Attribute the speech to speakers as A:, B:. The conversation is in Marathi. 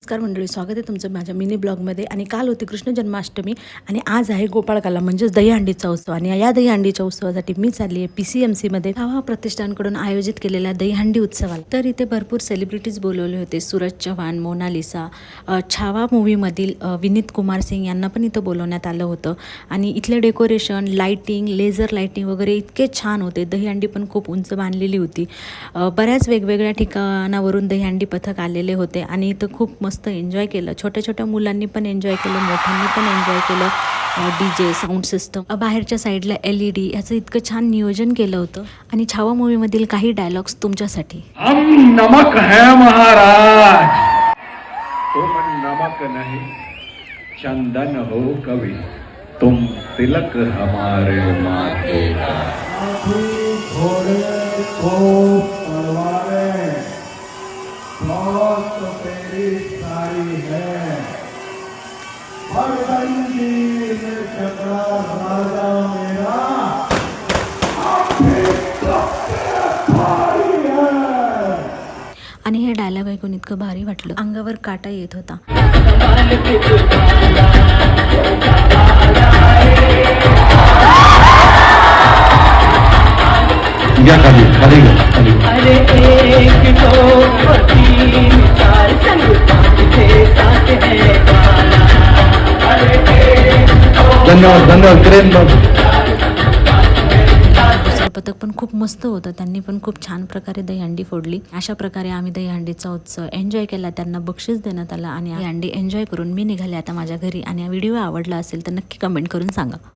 A: नमस्कार मंडळी, स्वागत आहे तुमचं माझ्या मिनी ब्लॉगमध्ये. आणि काल होती कृष्ण जन्माष्टमी आणि आज आहे गोपाळकाला म्हणजेच दहीहंडीचा उत्सव. आणि या दहीहंडीच्या उत्सवासाठी मी चालली आहे PCMC मध्ये छावा प्रतिष्ठानकडून आयोजित केलेल्या दहीहंडी उत्सवाला. तर इथे भरपूर सेलिब्रिटीज बोलवले होते. सूरज चव्हाण, मोनालिसा, छावा मूवीमधील विनीत कुमार सिंग यांना पण इथं बोलवण्यात आलं होतं. आणि इथले डेकोरेशन, लाईटिंग, लेझर लाईटिंग वगैरे इतके छान होते. दहीहंडी पण खूप उंच बांधलेली होती. बऱ्याच वेगवेगळ्या ठिकाणावरून दहीहंडी पथक आलेले होते आणि इथं खूप मस्त एन्जॉय केलं. छोट्या छोट्या मुलांनी पण एन्जॉय केलं, मोठ्यांनी पण एन्जॉय केलं. DJ, साऊंड सिस्टम, बाहेरच्या साईडला LED याचं इतकं छान नियोजन केलं होतं. आणि छावा मूवीमधील काही डायलॉग्स तुमच्यासाठी.
B: हम नमक है महाराज, तुम नमक नहीं चंदन हो कवि, तुम तिलक हमारे माथे का। थोड़े को परवाने बहुत तेरी सारी है, भगवंती में चकरा राजा मेरा
A: आणि हे डायलॉग ऐकून इतकं भारी वाटलं, अंगावर काटा येत होता.
C: अरे एक दो तीन चार संग थे साथ है गाना।
B: धन्यवाद क्रेन
A: पथक पण खूप मस्त होतं. त्यांनी पण खूप छान प्रकारे दहीहंडी फोडली. अशा प्रकारे आम्ही दहीहंडीचा उत्सव एन्जॉय केला. त्यांना बक्षीस देण्यात आलं आणि दहीहंडी एन्जॉय करून मी निघाले आता माझ्या घरी. आणि हा व्हिडिओ आवडला असेल तर नक्की कमेंट करून सांगा.